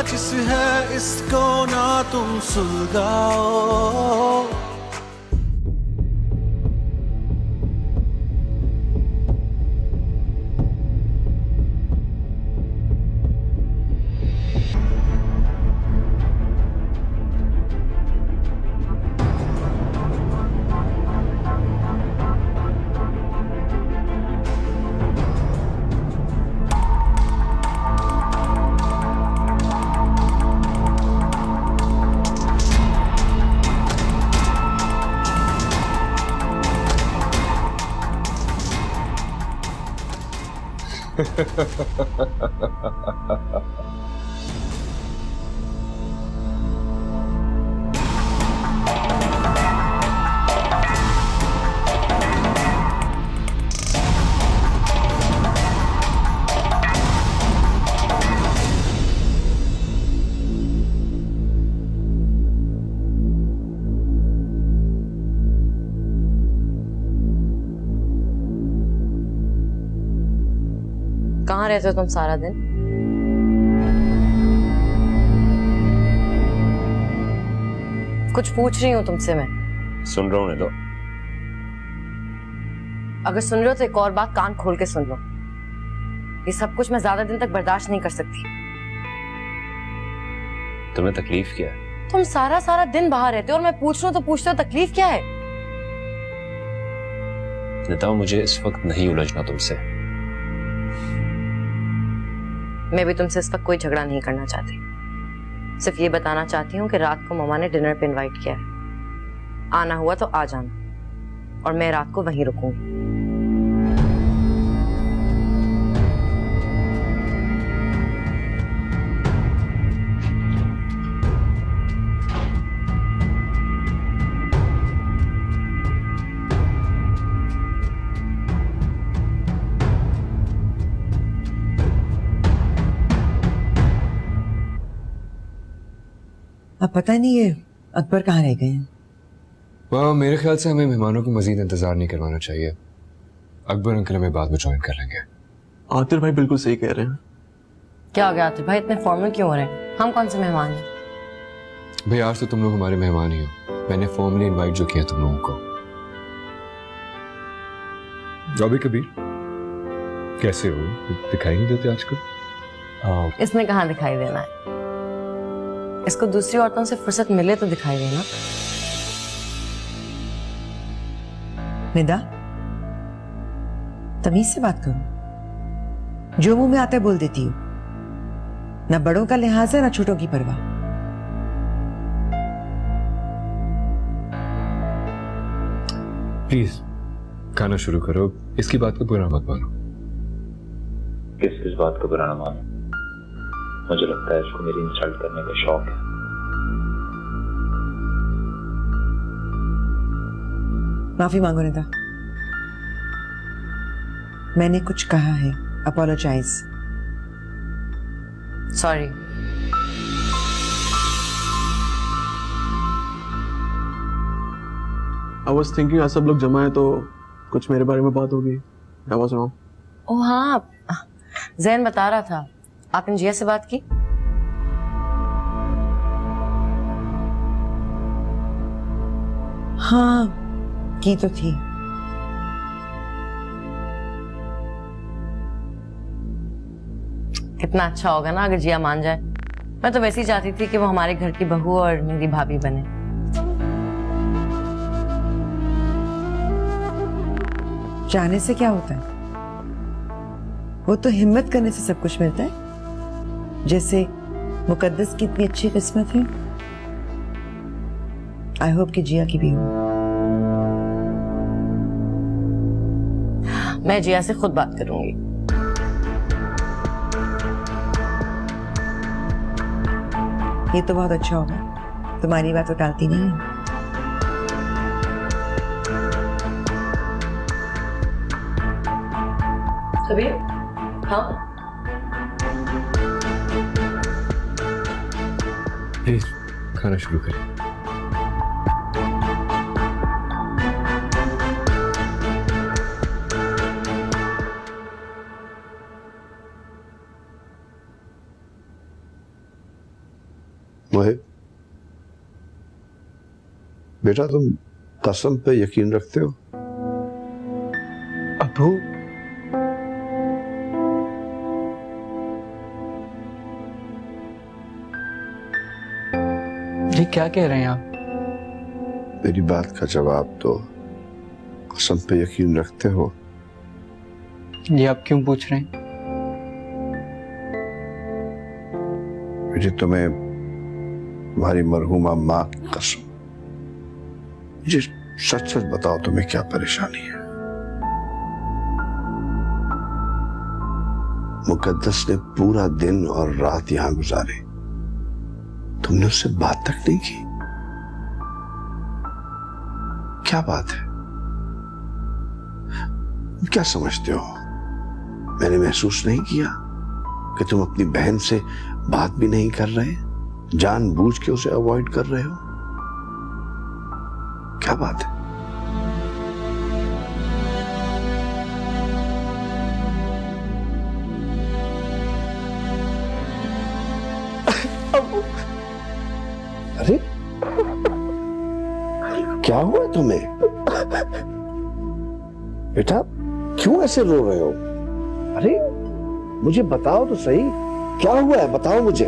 माचिस है इसको ना तुम सुलगाओ। कहाँ रहते हो तुम सारा दिन? कुछ पूछ रही हूँ तुमसे मैं। सुन रहा हूँ नहीं तो। अगर सुन रहे हो तो एक और बात कान खोल के सुन लो। ये सब कुछ मैं ज्यादा दिन तक बर्दाश्त नहीं कर सकती। तुम्हें तकलीफ क्या है? तुम सारा सारा दिन बाहर रहते हो और मैं पूछ रहा हूँ तो पूछते हो तकलीफ क्या है? निता, मुझे इस वक्त नहीं उलझना तुमसे। मैं भी तुमसे इस वक्त कोई झगड़ा नहीं करना चाहती। सिर्फ ये बताना चाहती हूँ कि रात को मम्मा ने डिनर पे इनवाइट किया है। आना हुआ तो आ जाना और मैं रात को वहीं रुकूंगी। अब पता नहीं ये अकबर कहाँ रह गए हैं। मेरे ख्याल से हमें मेहमानों को मजीद इंतजार नहीं करवाना चाहिए। अकबर अंकल हमें बाद में ज्वाइन कर लेंगे। आतिर भाई बिल्कुल सही कह रहे हैं। क्या हो गया आतिफ भाई, इतने फॉर्मल क्यों हो रहे हैं? हम कौन से मेहमान हैं? भाई आज तो तुम लोग हमारे मेहमान ही हो। मैंने फॉर्मली इनवाइट जो किया तुम लोगों को। अभी कबीर कैसे हो? दिखाई नहीं देते आजकल। इसने कहाँ दिखाई देना है? इसको दूसरी औरतों से फुर्सत मिले तो दिखाई देना। निदा, तमीज से बात करो। जो मुंह में आता है बोल देती हूँ। ना बड़ों का लिहाज है ना छोटों की परवाह। प्लीज खाना शुरू करो। इसकी बात को बुरा मत मानो। किस बात को बुरा ना मानो? मुझे लगता है इसको मेरी इंसल्ट करने का शौक है। माफी मांगो निदा। मैंने कुछ कहा है, apologise. Sorry. I was thinking आज सब लोग जमा है तो कुछ मेरे बारे में बात होगी। I was wrong. ओ हाँ, जैन बता रहा था आपने जिया से बात की। हाँ की तो थी। कितना अच्छा होगा ना अगर जिया मान जाए। मैं तो वैसे ही चाहती थी कि वो हमारे घर की बहू और मेरी भाभी बने। चाहने से क्या होता है? वो तो हिम्मत करने से सब कुछ मिलता है। जैसे मुकद्दस की इतनी अच्छी किस्मत है। आई होप कि जिया की भी हो। मैं जिया से खुद बात करूंगी। ये तो बहुत अच्छा होगा। तुम्हारी बात तो टालती नहीं है। कबीर, हाँ प्लीज खाना शुरू करें। मोहित, बेटा तुम कसम पे यकीन रखते हो? अबू, ये क्या कह रहे हैं आप? मेरी बात का जवाब दो। कसम पे यकीन रखते हो? ये आप क्यों पूछ रहे हैं? मुझे तुम्हें तुम्हारी मरहूमा माँ की कसम, मुझे सच सच बताओ तुम्हें क्या परेशानी है? मुकद्दस ने पूरा दिन और रात यहां गुजारे, तुमने उससे बात तक नहीं की। क्या बात है? क्या समझते हो? मैंने महसूस नहीं किया कि तुम अपनी बहन से बात भी नहीं कर रहे, जानबूझ के उसे अवॉइड कर रहे हो? क्या बात है? अरे क्या हुआ तुम्हें बेटा? क्यों ऐसे रो रहे हो? अरे मुझे बताओ तो सही, क्या हुआ है? बताओ मुझे।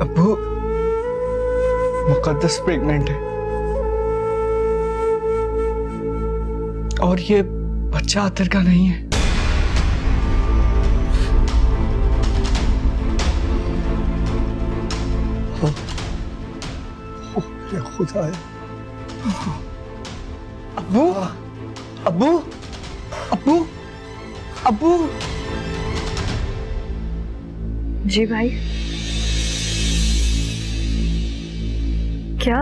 अबू, मुकद्दस प्रेग्नेंट है और ये बच्चा आतिर का नहीं है। खुदा है। अबू, अबू, अबू, अबू। जी भाई, क्या?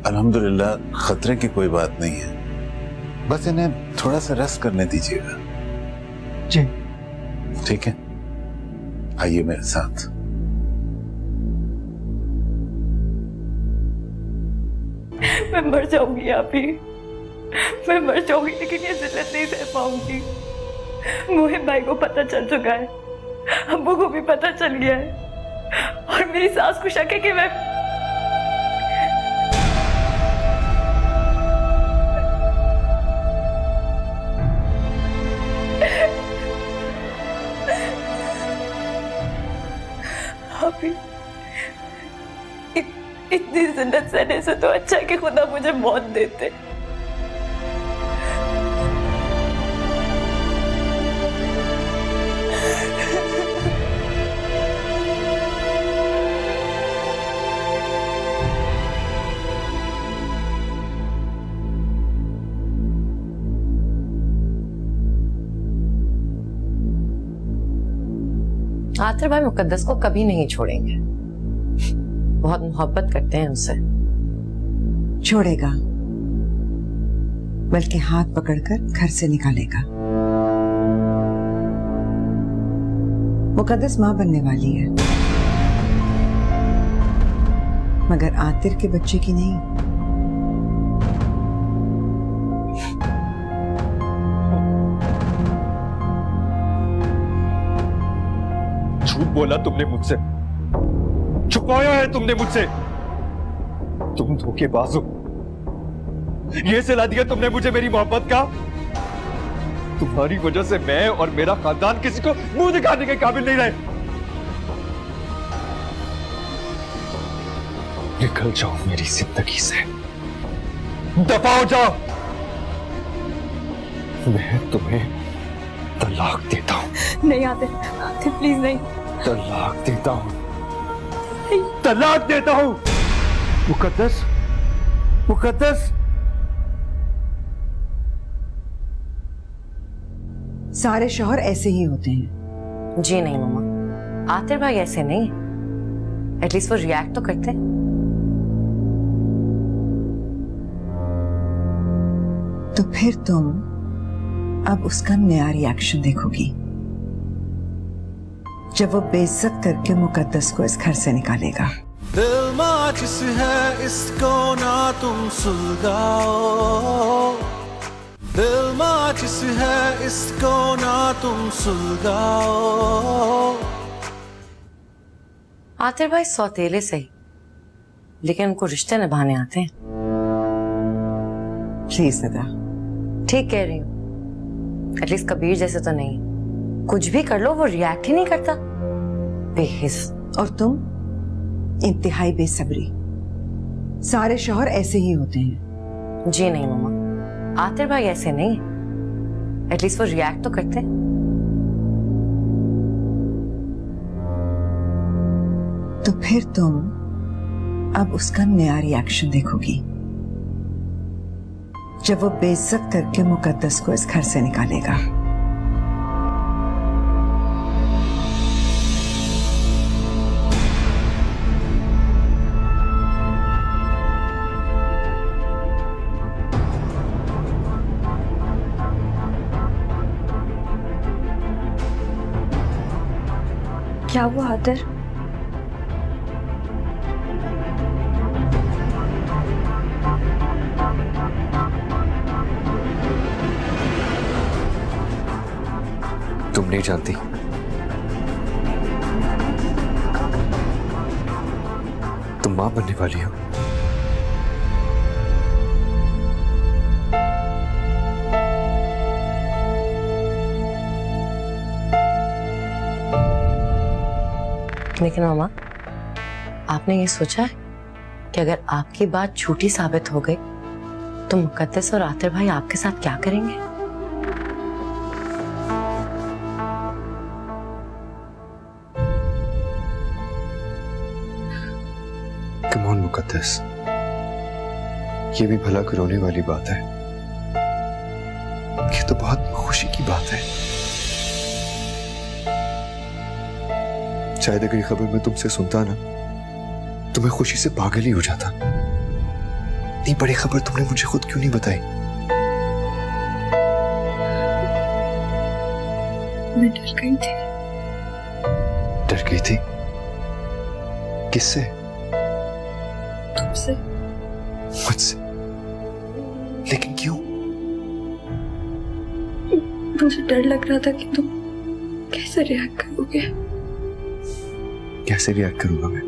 अल्हम्दुलिल्लाह खतरे की कोई बात नहीं है, बस इन्हें थोड़ा सा रेस्ट करने दीजिएगा। जी ठीक है, आइए मेरे साथ। मैं मर जाऊंगी आप ही, मैं मर जाऊंगी, लेकिन ये जिल्लत नहीं सह पाऊंगी। मोहित भाई को पता चल चुका है, अब्बू को भी पता चल गया है और मेरी सास को शक है कि मैं इतनी जिल्लत सहने से तो अच्छा है कि खुदा मुझे मौत देते। आतिर भाई मुकद्दस को कभी नहीं छोड़ेंगे, बहुत मोहब्बत करते हैं उससे। छोड़ेगा, बल्कि हाथ पकड़कर घर से निकालेगा। मुकद्दस मां बनने वाली है, मगर आतिर के बच्चे की नहीं। झूठ बोला तुमने मुझसे, छुपाया है तुमने मुझसे। तुम धोखेबाज हो। ये सिला दिया तुमने मुझे मेरी मोहब्बत का। तुम्हारी वजह से मैं और मेरा खानदान किसी को मुंह दिखाने के काबिल नहीं रहे। निकल जाओ मेरी जिंदगी से, दफा हो जाओ। मैं तुम्हें तलाक देता हूं। नहीं आते, आते प्लीज नहीं। तलाक देता हूं, तलाक देता हूं। मुकद्दस, मुकद्दस। सारे शौहर ऐसे ही होते हैं। जी नहीं मम्मा, आतिर भाई ऐसे नहीं, एटलीस्ट वो रिएक्ट तो करते हैं। तो फिर तुम अब उसका नया रिएक्शन देखोगी जब वो बेइज्जत करके मुकद्दस को इस घर से निकालेगा। दिल माचिस है इसको ना तुम सुलगाओ, दिल माचिस है इसको ना तुम सुलगाओ। आतिर भाई सौतेले सही, लेकिन उनको रिश्ते निभाने आते हैं। प्लीज निदा। ठीक कह रही हूँ, एटलीस्ट कबीर जैसे तो नहीं। कुछ भी कर लो वो रिएक्ट ही नहीं करता, बेहिस। और तुम इंतहाई बेसब्री। सारे शौहर ऐसे ही होते हैं। जी नहीं मम्मा, आतिर भाई ऐसे नहीं, एटलीस्ट वो रिएक्ट तो करते हैं। तो फिर तुम अब उसका नया रिएक्शन देखोगी जब वो बेइज्जत करके मुकद्दस को इस घर से निकालेगा। क्या हुआ आदर? तुम नहीं जानती, तुम मां बनने वाली हो। लेकिन मामा, आपने ये सोचा है कि अगर आपकी बात झूठी साबित हो गई तो मुकद्दस और आतिर भाई आपके साथ क्या करेंगे? कम ऑन मुकद्दस, ये भी भला रोने वाली बात है। ये तो बहुत खुशी की बात है। शायद अगर ये खबर मैं तुमसे सुनता ना तो मैं खुशी से पागल ही हो जाता। इतनी बड़ी खबर तुमने मुझे खुद क्यों नहीं बताई? मैं डर गई थी। डर गई थी? किससे? तुमसे। मुझसे? लेकिन क्यों? मुझे डर लग रहा था कि तुम कैसे रिएक्ट करोगे। कैसे रिएक्ट करूंगा मैं?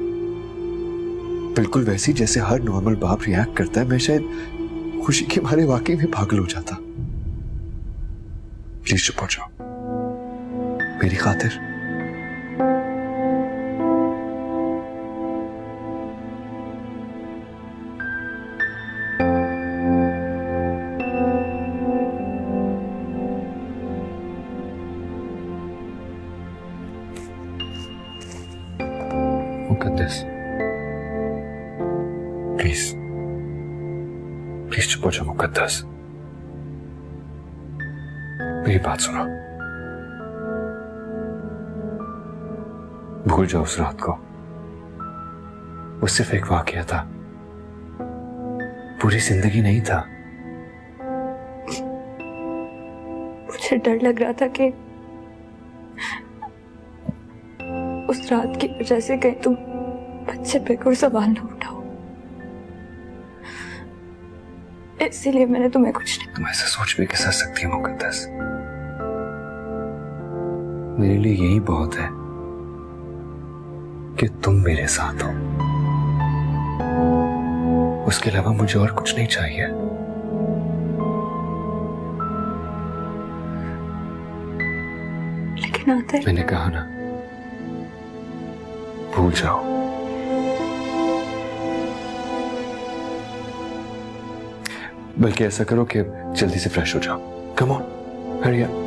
बिल्कुल वैसी जैसे हर नॉर्मल बाप रिएक्ट करता है। मैं शायद खुशी के मारे वाकई में पागल हो जाता। प्लीज चुप हो जाओ मेरी खातिर। मुकद्दस, प्लीज प्लीज चुप हो जाओ मुकद्दस। मेरी बात सुनो, भूल जाओ उस रात को। वो सिर्फ एक वाकया था, पूरी जिंदगी नहीं था। मुझे डर लग रहा था कि उस रात की वजह से कहीं तुम बच्चे पे कोई सवाल न उठाओ, इसीलिए मैंने तुम्हें कुछ नहीं। तुम ऐसा सोच भी कैसा सकती है मुकद्दस? मेरे लिए यही बहुत है कि तुम मेरे साथ हो। उसके अलावा मुझे और कुछ नहीं चाहिए। लेकिन आते मैंने कहा ना, भूल जाओ। बल्कि ऐसा करो कि जल्दी से फ्रेश हो जाओ। Come on, hurry up.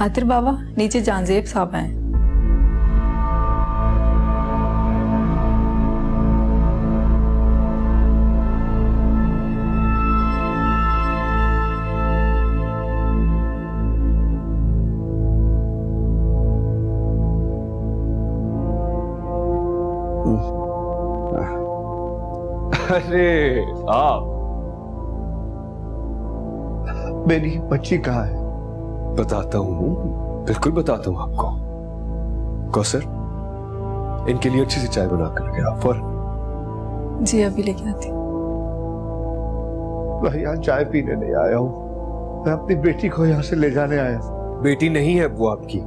Aatir बाबा, नीचे जानजेब साहब हैं। अरे आप, मेरी बच्ची कहाँ है? बताता हूँ, बिल्कुल बताता हूँ आपको। कौसर, इनके लिए अच्छी सी चाय बना कर लेके आओ फौरन। जी अभी लेके आती। मैं यहाँ चाय पीने नहीं आया हूँ, मैं अपनी बेटी को यहाँ से ले जाने आया हूँ। बेटी नहीं है वो आपकी,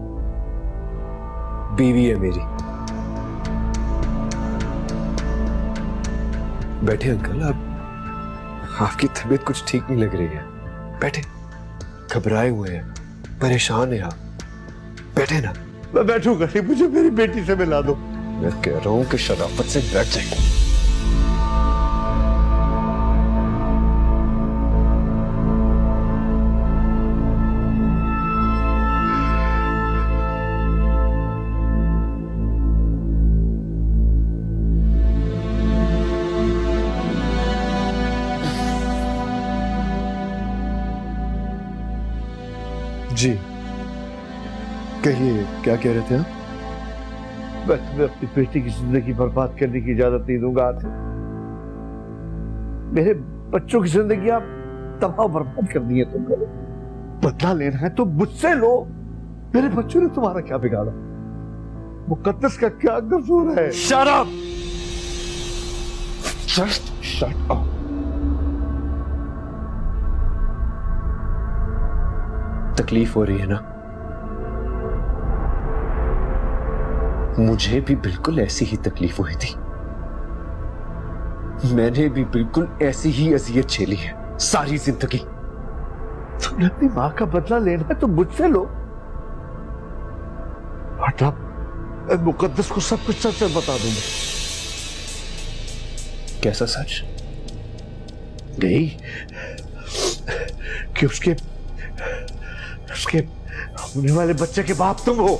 बीवी है मेरी। बैठे अंकल, आपकी तबीयत कुछ ठीक नहीं लग रही है। बैठे, घबराए हुए हैं, परेशान है आप। बैठे ना। मैं बैठूंगा नहीं, मुझे मेरी बेटी से मिला दो। मैं कह रहा हूं कि शराफत से बैठ जाए। जी कहिए, क्या कह रहे थे आप? मैं तुम्हें अपनी बेटी की जिंदगी बर्बाद करने की इजाजत नहीं दूंगा। मेरे बच्चों की जिंदगी आप तबाह बर्बाद कर दी है तुमने। बदला लेना है तो मुझसे लो। मेरे बच्चों ने तुम्हारा क्या बिगाड़ा? मुकद्दस का क्या कसूर है? Shut up! Just shut up. तकलीफ हो रही है ना? मुझे भी बिल्कुल ऐसी ही तकलीफ हुई थी। मैंने भी बिल्कुल ऐसी ही अजियत झेली है सारी जिंदगी। तुमने अपनी मां का बदला लेना है तो मुझसे लो। वरना मैं मुकद्दस को सब कुछ सच बता दूंगा। कैसा सच? यही कि उसके होने वाले बच्चे के बाप तुम हो।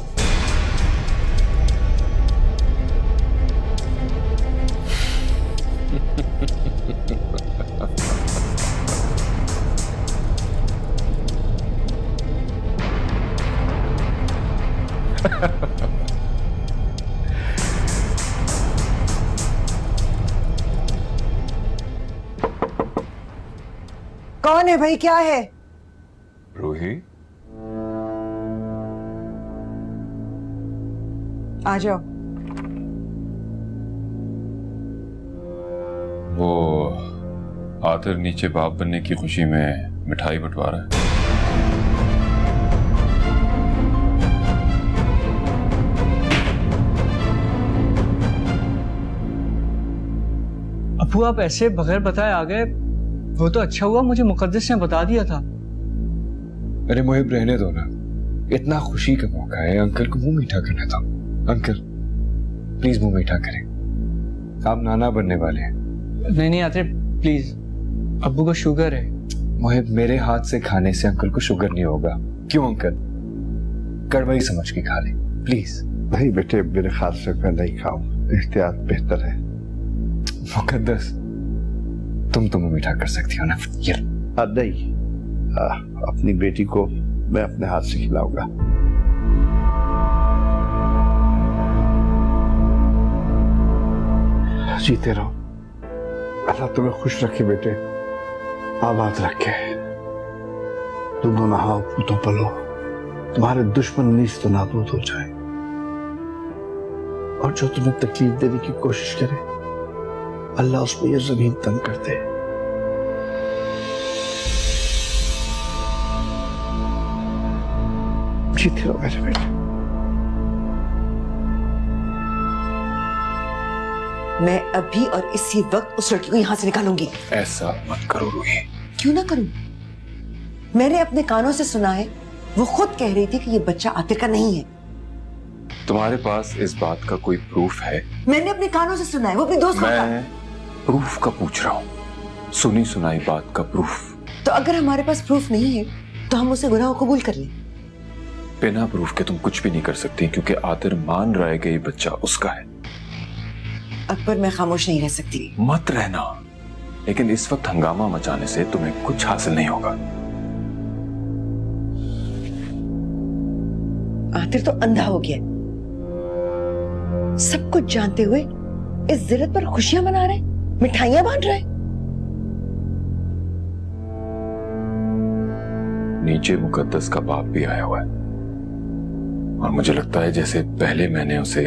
कौन है भाई, क्या है? रूही, आ जाओ। वो आतिर नीचे बाप बनने की खुशी में मिठाई बंटवा रहा है। अबू, आप ऐसे बगैर बताए आ गए, वो तो अच्छा हुआ मुझे मुकद्दस ने बता दिया था। अरे मुहिब, रहने दो ना, इतना खुशी का मौका है, अंकल को मुंह मीठा करने दो। अंकल प्लीज मुंह मीठा करें, आप नाना बनने वाले हैं। नहीं आतिर प्लीज, अब्बू को शुगर है। मुहिब, मेरे हाथ से खाने से अंकल को शुगर नहीं होगा। क्यों अंकल? कड़वाई समझ के खा ले प्लीज। नहीं बेटे, मेरे ख्याल से मैं नहीं खाऊं, एहतियात बेहतर है। मुकद्दस, तुम तो मुंह मीठा कर सकती हो ना। ये नहीं, अपनी बेटी को मैं अपने हाथ से खिलाऊंगा। जीते रहो, अल्लाह तुम्हें खुश रखे बेटे, आबाद रखे। तुम दोनों नहाओ पूतो पलो, तुम्हारे दुश्मन नीच तो नाबूद हो जाए। और जो तुम्हें तकलीफ देने की कोशिश करे, अल्लाह उसको ये जमीन तंग कर दे। जीते रहो मेरे बेटे। मैं अभी और इसी वक्त उस लड़की को यहाँ से निकालूंगी। ऐसा मत करो रूही। क्यों ना करूं? मैंने अपने कानों से सुना है, वो खुद कह रही थी कि ये बच्चा आतिर का नहीं है। तुम्हारे पास इस बात का कोई प्रूफ है? मैंने अपने कानों से सुना है, वो अपनी दोस्त को मैं प्रूफ का पूछ रहा हूँ, सुनी सुनाई बात का प्रूफ। तो अगर हमारे पास प्रूफ नहीं है तो हम उसे गुनाह कबूल कर लें। बिना प्रूफ के तुम कुछ भी नहीं कर सकती, क्योंकि आतिर मान रहा है कि ये बच्चा उसका है। अकबर, मैं खामोश नहीं रह सकती। मत रहना, लेकिन इस वक्त हंगामा मचाने से तुम्हें कुछ हासिल नहीं होगा। आतिर तो अंधा हो गया, सब कुछ जानते हुए इस जिल्लत पर खुशियां मना रहे, मिठाइयां बांट रहे। नीचे मुकद्दस का बाप भी आया हुआ है, और मुझे लगता है जैसे पहले मैंने उसे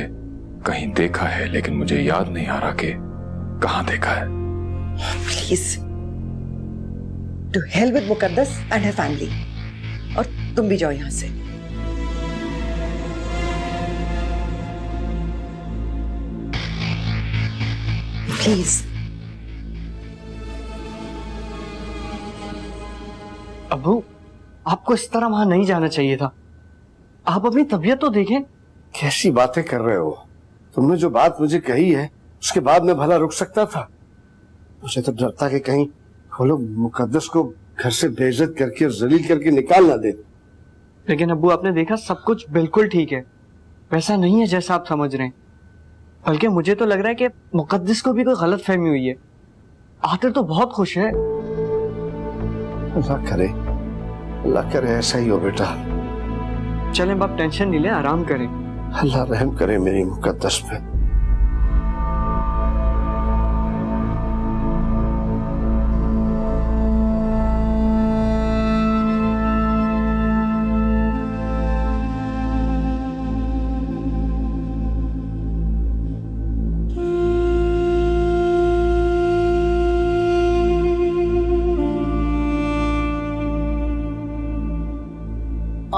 कहीं देखा है, लेकिन मुझे याद नहीं आ रहा कि कहां देखा है। Please to hell with Muqaddas and her family, और तुम भी जाओ यहां से। प्लीज। अबू, आपको इस तरह वहां नहीं जाना चाहिए था। आप अपनी तबीयत तो देखें। कैसी बातें कर रहे हो? तुमने जो बात मुझे कही है उसके बाद मैं भला रुक सकता था? मुझे तो डर था कि कहीं वो लोग मुकद्दस को घर से बेइज्जत करके और जलील करके निकाल ना दे। लेकिन अब्बू, आपने देखा सब कुछ बिल्कुल ठीक है, वैसा नहीं है जैसा आप समझ रहे हैं। बल्कि मुझे तो लग रहा है कि मुकद्दस को भी कोई गलत फहमी हुई है। आतिर तो बहुत खुश है। अल्लाह करे ऐसा ही हो बेटा। चलें आप टेंशन नहीं लें, आराम करें। अल्लाह रहम करे मेरी मुकद्दस पे।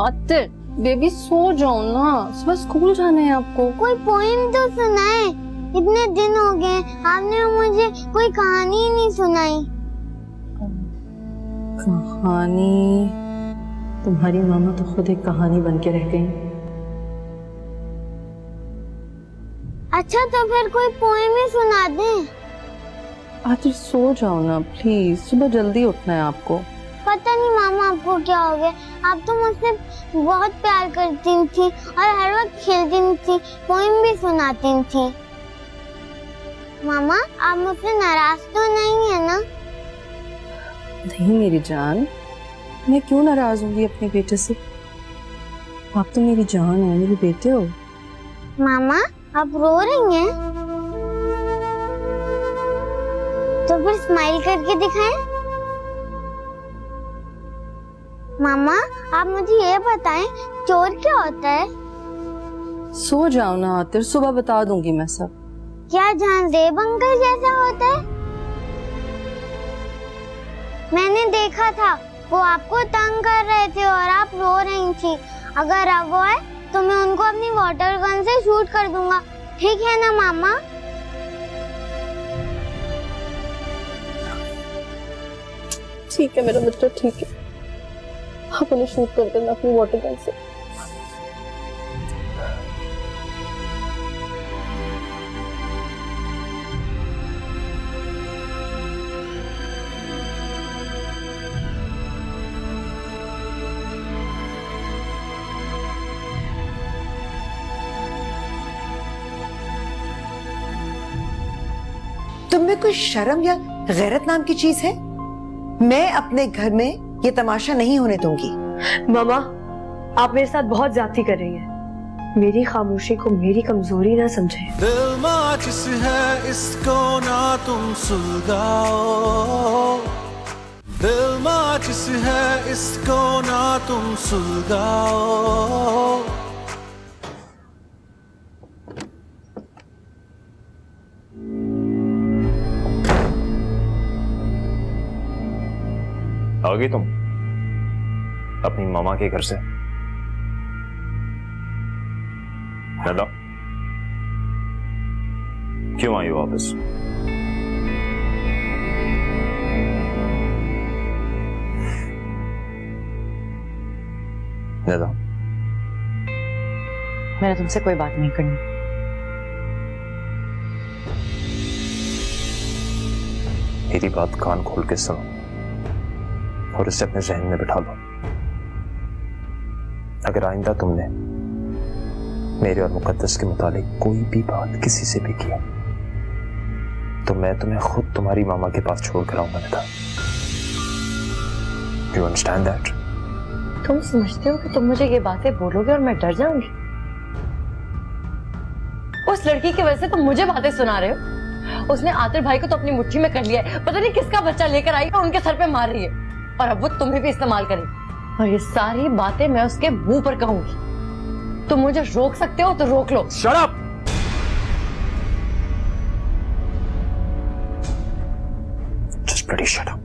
आतिर, बेबी सो जाओ ना, सुबह स्कूल जाना है आपको। कोई पोएम तो सुनाए, इतने दिन हो गए आपने मुझे कोई कहानी ही नहीं सुनाई। कहानी? तुम्हारी मामा तो खुद एक कहानी बन के रह गई। अच्छा तो फिर कोई पोएम ही सुना दें। आतिर सो जाओ ना प्लीज, सुबह जल्दी उठना है आपको। पता नहीं मामा आपको क्या हो गया, आप तो मुझसे बहुत प्यार करती थी और हर वक्त खेलती थी, पोएम भी सुनाती थी। मामा आप मुझसे नाराज तो नहीं है ना? नहीं मेरी जान, मैं क्यों नाराज होंगी अपने बेटे से? आप तो मेरी जान हो, मेरे बेटे हो। मामा आप रो रही हैं? तो फिर स्माइल करके दिखाएं। मामा आप मुझे ये बताएं, चोर क्या होता है? सो जाओ ना आतिर, सुबह बता दूंगी मैं सब। क्या जहांजेब अंकल जैसा होता है? मैंने देखा था वो आपको तंग कर रहे थे और आप रो रही थी। अगर अब वो है तो मैं उनको अपनी वाटर गन से शूट कर दूंगा, ठीक है ना मामा? ठीक है मेरा बच्चा, ठीक है, आप उन्हें शूट कर देना अपनी वाटर गन से। तुम में कोई शर्म या गैरत नाम की चीज है? मैं अपने घर में ये तमाशा नहीं होने दूंगी। मामा आप मेरे साथ बहुत ज्यादती कर रही हैं। मेरी खामोशी को मेरी कमजोरी ना समझे। दिल माचिस है इसको ना तुम सुलगाओ, दिल माचिस है इसको ना तुम सुलगाओ। आओगी तुम अपनी मामा के घर से? दादा क्यों आई वापस? दादा मैंने तुमसे कोई बात नहीं करनी। मेरी बात कान खोल के सुनो और इसे अपने जहन में बिठा लो। अगर आइंदा तुमने मेरे और मुकद्दस के मुतालिक कोई भी बात किसी से भी की तो मैं तुम्हें खुद तुम्हारी मामा के पास छोड़ कर आऊंगा बेटा। You understand that? तुम समझते हो कि तुम मुझे ये बातें बोलोगे और मैं डर जाऊंगी? उस लड़की की वजह से तुम मुझे बातें सुना रहे हो। उसने आतिर भाई को तो अपनी मुट्ठी में कर लिया है, पता नहीं किसका बच्चा लेकर आई और उनके सर पे मार रही है, और अब वो तुम्हें भी इस्तेमाल करेगी। और ये सारी बातें मैं उसके मुंह पर कहूंगी। तुम मुझे रोक सकते हो तो रोक लो। Shut up! Just bloody shut up.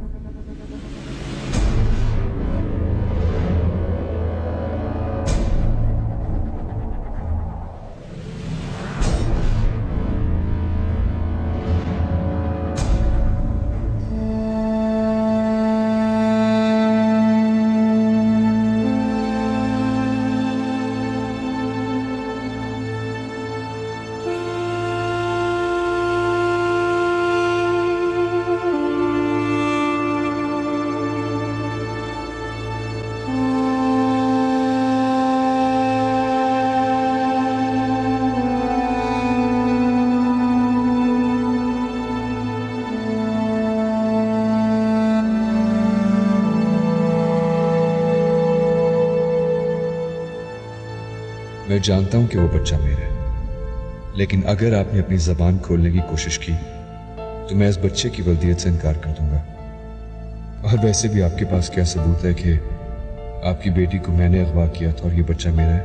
मैं जानता हूं कि वो बच्चा मेरा है, लेकिन अगर आपने अपनी जबान खोलने की कोशिश की तो मैं इस बच्चे की वल्दियत से इनकार कर दूंगा। और वैसे भी आपके पास क्या सबूत है कि आपकी बेटी को मैंने अगवा किया था और ये बच्चा मेरा है?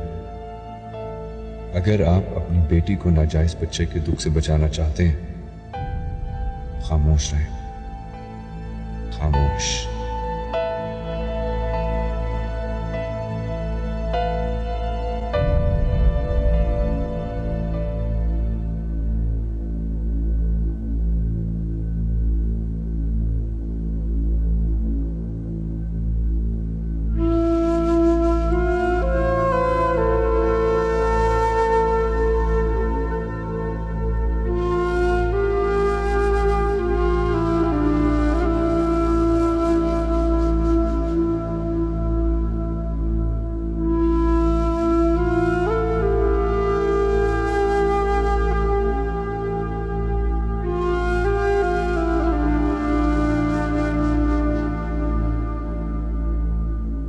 अगर आप अपनी बेटी को नाजायज बच्चे के दुख से बचाना चाहते हैं, खामोश रहें, खामोश।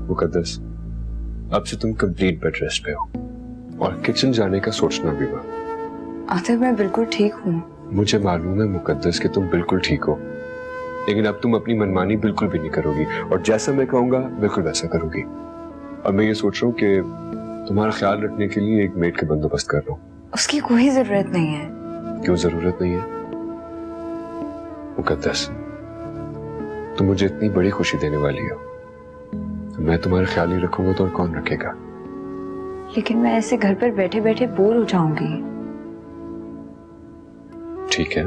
मुकद्दस, अब से तुम कंप्लीट बेड रेस्ट पे हो और किचन जाने का सोचना भी मत। आतिफ, मैं बिल्कुल ठीक हूँ। मुझे मालूम है मुकद्दस कि तुम बिल्कुल ठीक हो, लेकिन अब तुम अपनी मनमानी बिल्कुल भी नहीं करोगी और जैसा मैं कहूंगा बिल्कुल वैसा करोगी। और मैं ये सोच रहा हूँ कि तुम्हारा ख्याल रखने के लिए एक मेड का बंदोबस्त कर रहा हूँ। उसकी कोई जरूरत नहीं है। क्यों जरूरत नहीं है? मुकद्दस, तुम मुझे इतनी बड़ी खुशी देने वाली हो, मैं तुम्हारा ख्याल नहीं रखूंगा तो और कौन रखेगा? लेकिन मैं ऐसे घर पर बैठे बैठे बोर हो जाऊंगी। ठीक है,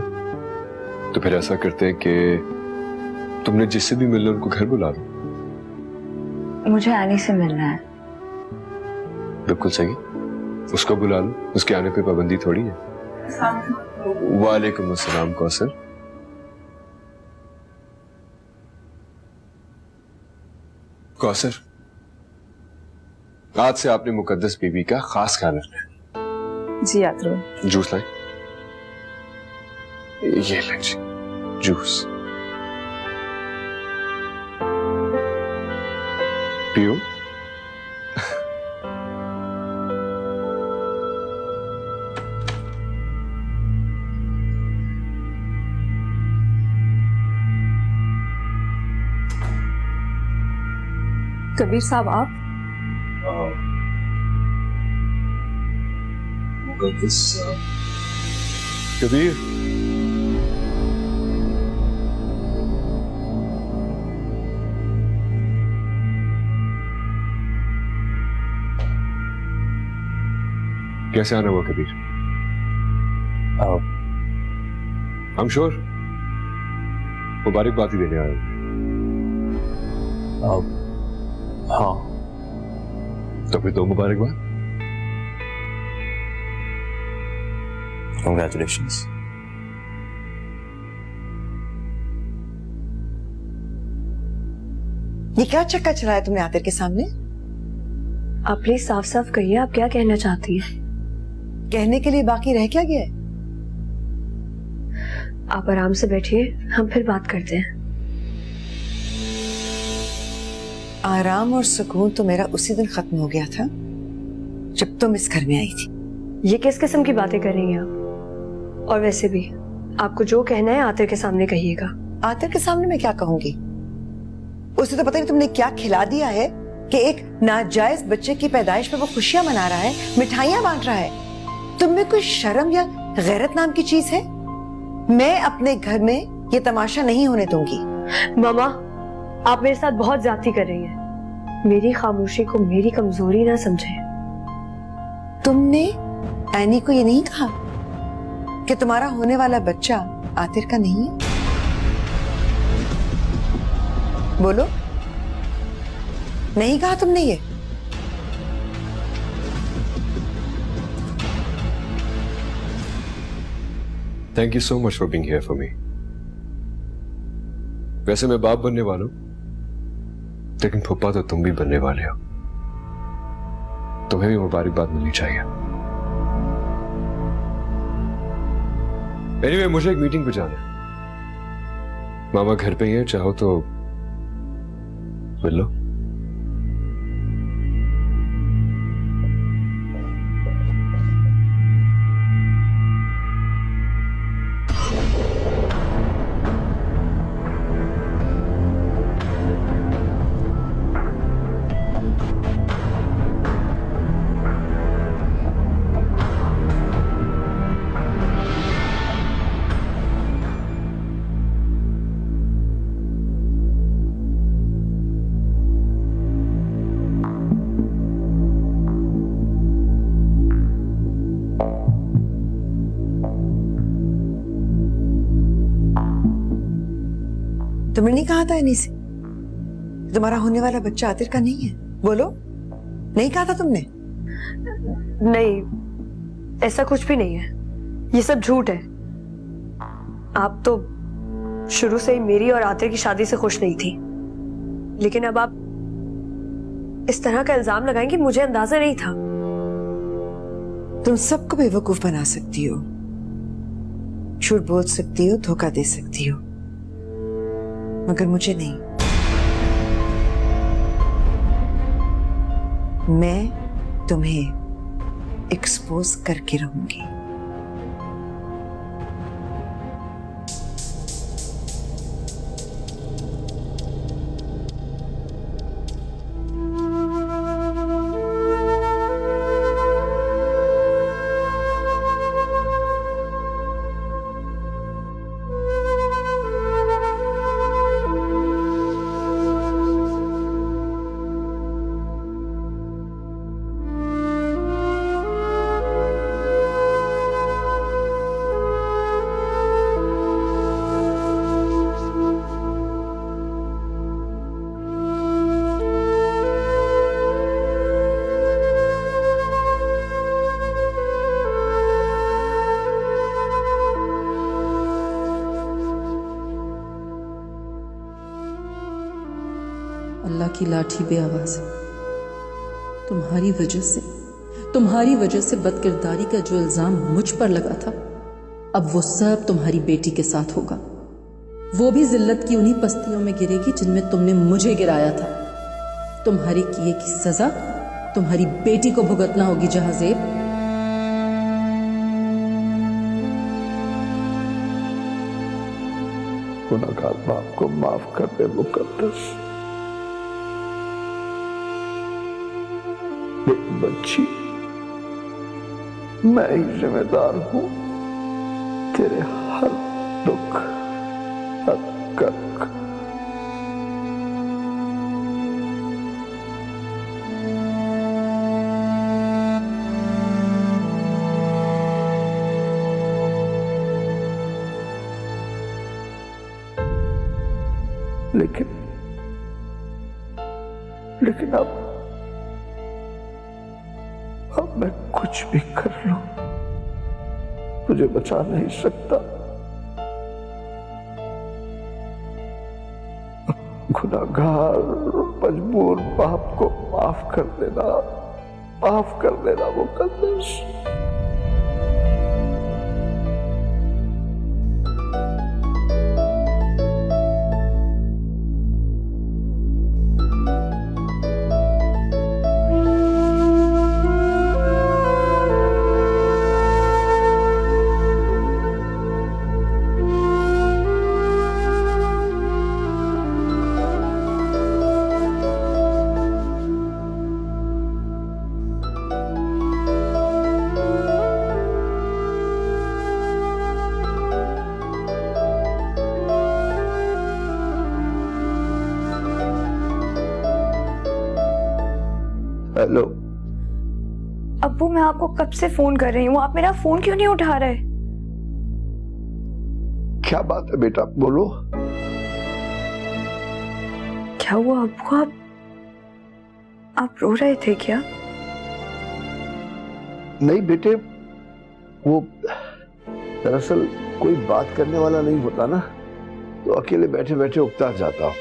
तो फिर ऐसा करते हैं कि तुमने जिससे भी मिलना उनको घर बुला लो। मुझे एनी से मिलना है। बिल्कुल सही, उसको बुला लो, उसके आने पे पाबंदी थोड़ी है। वालेकुम अस्सलाम कौसर। कौसर, आज से आपने मुकद्दस बीबी का खास ख्याल रखना है। जी आतिफ। जूस लाए? ये लें जी, जूस पियो। कबीर साहब, आप? मुकद्दस कबीर, कैसे आना हुआ कबीर? I'm sure मुबारकबाद ही देने आया हूं। हाँ, तो फिर 2 मुबारकबाद। कंग्रेचुलेशंस। ये क्या चक्का चलाया तुमने आतिर के सामने? आप प्लीज साफ साफ कहिए, आप क्या कहना चाहती हैं? कहने के लिए बाकी रह क्या गया है? आप आराम से बैठिए, हम फिर बात करते हैं। आराम और सुकून तो मेरा उसी दिन खत्म हो गया था जब तुम इस घर में आई थी। ये किस किस्म की बातें कर रही हैं आप? और वैसे भी आपको जो कहना है आतिर के सामने कहिएगा। आतिर के सामने मैं क्या कहूंगी? उसे तो पता नहीं तुमने क्या खिला दिया है कि एक नाजायज बच्चे की पैदाइश पे वो खुशियां मना रहा है, मिठाइयां बांट रहा है। तुम में कोई शर्म या गैरत नाम की चीज है? मैं अपने घर में ये तमाशा नहीं होने दूंगी। मामा, आप मेरे साथ बहुत ज्यादती कर रही हैं। मेरी खामोशी को मेरी कमजोरी ना समझे। तुमने एनी को ये नहीं कहा कि तुम्हारा होने वाला बच्चा आतिर का नहीं है? बोलो, नहीं कहा तुमने ये? Thank you so much for being here for me. वैसे मैं बाप बनने वाला हूं, लेकिन फुप्पा तो तुम भी बनने वाले हो। तुम्हें भी मुबारकबाद मिलनी चाहिए। एनीवे, मुझे एक मीटिंग पे जाना है। मामा घर पे ही है, चाहो तो मिल लो। तुमने नहीं कहा था इन्हीं से तुम्हारा होने वाला बच्चा आतिर का नहीं है? बोलो, नहीं कहा था तुमने? नहीं, ऐसा कुछ भी नहीं है। ये सब झूठ है। आप तो शुरू से ही मेरी और आतिर की शादी से खुश नहीं थी, लेकिन अब आप इस तरह का इल्जाम लगाएंगे, मुझे अंदाजा नहीं था। तुम सबको बेवकूफ बना सकती हो, झूठ बोल सकती हो, धोखा दे सकती हो, मगर मुझे नहीं। मैं तुम्हें एक्सपोज करके रहूंगी। अल्लाह की लाठी बेआवाज है। तुम्हारी वजह से बदकिरदारी का जो इल्जाम मुझ पर लगा था, अब वो सब तुम्हारी बेटी के साथ होगा। वो भी जिल्लत की उन्हीं पस्तियों में गिरेगी जिनमें तुमने मुझे गिराया था। तुम्हारे किए की सजा तुम्हारी बेटी को भुगतना होगी जहाजेब। गुनहगार बाप को माफ कर दे मुकद्दस। मेरी बच्ची, मैं ही जिम्मेदार हूं तेरे हर दुख हर कर्क। लेकिन अब मैं कुछ भी कर लूं, तुझे बचा नहीं सकता। गुनाहगार मजबूर बाप को माफ कर देना मुकद्दस। हेलो अब्बू, मैं आपको कब से फोन कर रही हूँ, आप मेरा फोन क्यों नहीं उठा रहे? क्या बात है बेटा, बोलो। क्या हुआ अब्बू, आप रो रहे थे क्या? नहीं बेटे, वो दरअसल कोई बात करने वाला नहीं होता ना, तो अकेले बैठे बैठे उकता जाता हूं।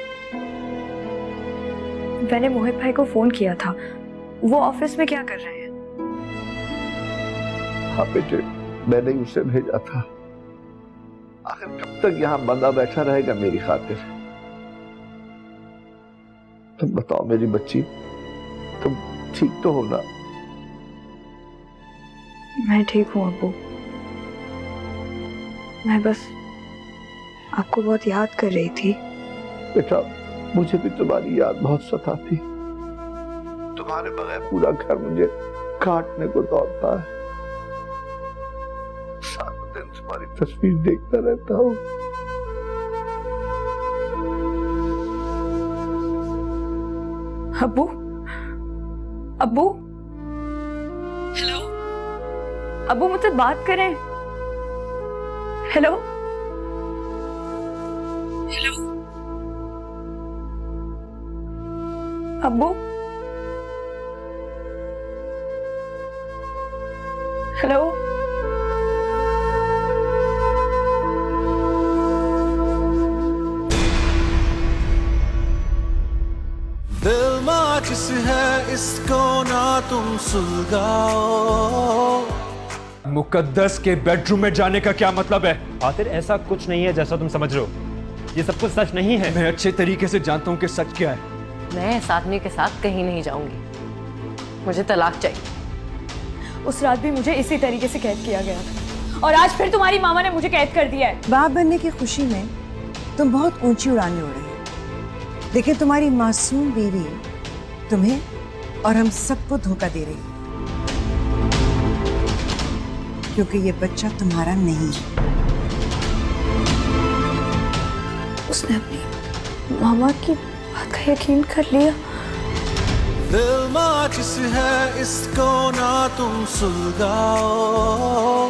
मैंने मोहित भाई को फोन किया था, वो ऑफिस में क्या कर रहे हैं? हाँ बेटे, मैंने उसे भेजा था। आखिर कब तक यहाँ बंदा बैठा रहेगा मेरी खातिर? तुम बताओ मेरी बच्ची, तुम ठीक तो हो ना? मैं ठीक हूँ अब्बू, मैं बस आपको बहुत याद कर रही थी। बेटा, मुझे भी तुम्हारी याद बहुत सताती। तुम्हारे बगैर पूरा घर मुझे काटने को दौड़ता है। सारा दिन तुम्हारी तस्वीर देखता रहता हूँ। अब्बू, अब्बू, हेलो अब्बू, मुझसे बात करें। हेलो हेलो अब्बू, हेलो। दिल माचिस है, इसको ना तुम सुलगाओ। मुकद्दस के बेडरूम में जाने का क्या मतलब है? आखिर ऐसा कुछ नहीं है जैसा तुम समझ रहे हो। ये सब कुछ सच नहीं है। मैं अच्छे तरीके से जानता हूँ कि सच क्या है। मैं इस आदमी के साथ कहीं नहीं जाऊंगी, मुझे तलाक चाहिए। उस रात भी मुझे इसी तरीके से कैद किया गया था, और आज फिर तुम्हारी मामा ने मुझे कैद कर दिया है। बाप बनने की खुशी में तुम बहुत ऊंची उड़ानें उड़ रहे हो, लेकिन तुम्हारी मासूम बीवी तुम्हें और हम सबको धोखा दे रही है, क्योंकि ये बच्चा तुम्हारा नहीं है। उसने अपनी मामा की बात का यकीन कर लिया। दिल माचिस है, इसको ना तुम सुलगाओ।